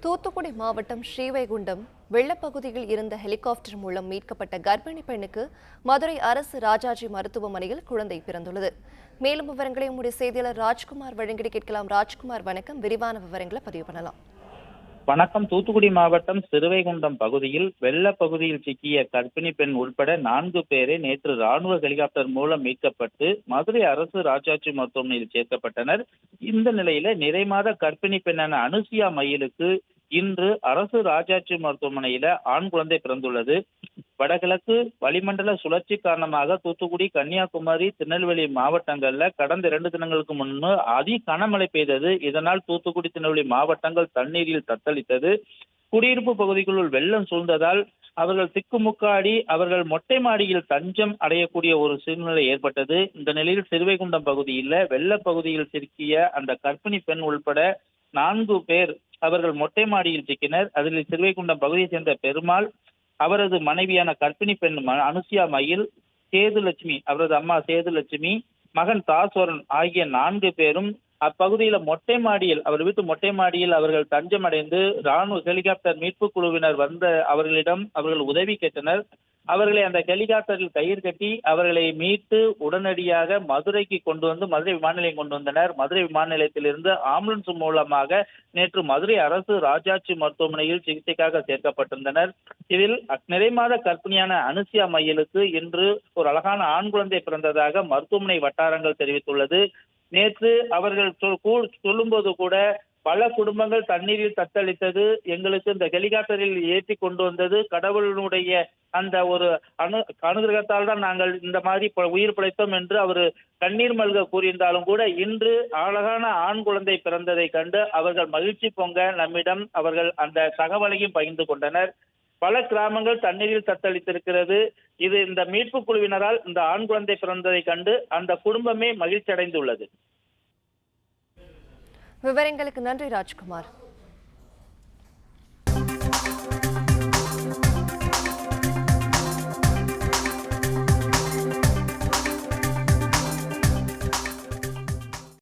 தூத்துக்குடி மாவட்டம் ஸ்ரீவைகுண்டம் வெள்ளப்பகுதியில் இருந்த ஹெலிகாப்டர் மூலம் மீட்கப்பட்ட கர்ப்பிணி பெண்ணுக்கு மதுரை அரசு ராஜாஜி மருத்துவமனையில் குழந்தை பிறந்துள்ளது. மேலும் விவரங்களை உங்களுடைய செய்தியாளர் ராஜ்குமார் வழங்கி கேட்கலாம். ராஜ்குமார், வணக்கம். விரிவான விவரங்களை பதிவு பண்ணலாம். வணக்கம். தூத்துக்குடி மாவட்டம் சிறுவைகுண்டம் பகுதியில் வெள்ள பகுதியில் சிக்கிய கர்ப்பிணி பெண் உட்பட 4 பேரை நேற்று ராணுவ ஹெலிகாப்டர் மூலம் மீட்கப்பட்டு மதுரை அரசு ராஜாஜி மருத்துவமனையில் சேர்க்கப்பட்டனர். இந்த நிலையில நிறைமாத கர்ப்பிணி பெண்ணான அனுசியா மயிலுக்கு இன்று அரசு ராஜாஜி மருத்துவமனையில ஆண் குழந்தை பிறந்துள்ளது. வடகிழக்கு வளிமண்டல சுழற்சி காரணமாக தூத்துக்குடி, கன்னியாகுமரி, திருநெல்வேலி மாவட்டங்கள்ல கடந்த 2 தினங்களுக்கு முன்பு அதி கனமழை பெய்தது. இதனால் தூத்துக்குடி, திருநெல்வேலி மாவட்டங்கள் தண்ணீரில் தத்தளித்தது. குடியிருப்பு பகுதிகளுள் வெள்ளம் சூழ்ந்ததால் அவர்கள் திக்குமுக்காடி அவர்கள் மொட்டை மாடியில் தஞ்சம் அடையக்கூடிய ஒரு சூழ்நிலை ஏற்பட்டது. இந்த நிலையில் சிறுவைகுண்டம் பகுதியில் வெள்ள பகுதியில் சிக்கிய அந்த கர்ப்பிணி பெண் உள்பட 4 பேர் அவர்கள் மொட்டை மாடியில் சிக்கினர். அதில் சிறுவைகுண்டம் பகுதியை சேர்ந்த பெருமாள், அவரது மனைவியான கர்ப்பிணி பெண் அனுசியா மயில், சேதுலட்சுமி அவரது அம்மா சேதுலட்சுமி, மகன் தாசோரன் ஆகிய 4 பேரும் அப்பகுதியில மொட்டை மாடியில் அவர் வீட்டு மொட்டை மாடியில் அவர்கள் தஞ்சம் அடைந்து ராணுவ ஹெலிகாப்டர் மீட்பு குழுவினர் வந்த அவர்களிடம் அவர்கள் உதவி கேட்டனர். அவர்களை அந்த ஹெலிகாப்டரில் கயிறு கட்டி அவர்களை மீட்டு உடனடியாக மதுரைக்கு கொண்டு வந்து மதுரை விமான நிலையம் கொண்டு வந்தனர். மதுரை விமான நிலையத்திலிருந்து ஆம்புலன்ஸ் மூலமாக நேற்று மதுரை அரசு ராஜாஜி மருத்துவமனையில் சிகிச்சைக்காக சேர்க்கப்பட்டிருந்தனர். இதில் நிறைமாத கர்ப்பிணியான அனுசியா மயிலுக்கு இன்று ஒரு அழகான ஆண் குழந்தை பிறந்ததாக மருத்துவமனை வட்டாரங்கள் தெரிவித்துள்ளது. நேற்று அவர்கள் சொல்லும்போது கூட பல குடும்பங்கள் தண்ணீரில் தத்தளித்தது, எங்களுக்கு இந்த ஹெலிகாப்டரில் ஏற்றி கொண்டு வந்தது கடவுளுடைய அந்த ஒரு அனுகிரகத்தால் தான் நாங்கள் இந்த மாதிரி உயிர் பிழைத்தோம் என்று அவர் கண்ணீர் மல்க கூறியிருந்தாலும் கூட இன்று அழகான ஆண் குழந்தை பிறந்ததை கண்டு அவர்கள் மகிழ்ச்சி பொங்க நம்மிடம் அவர்கள் அந்த தகவலையும் பகிர்ந்து கொண்டனர். பல கிராமங்கள் தண்ணீரில் தத்தளித்திருக்கிறது. இது இந்த மீட்பு குழுவினரால் இந்த ஆண் குழந்தை பிறந்ததை கண்டு அந்த குடும்பமே மகிழ்ச்சி அடைந்துள்ளது. விவரங்களுக்கு நன்றி ராஜ்குமார்.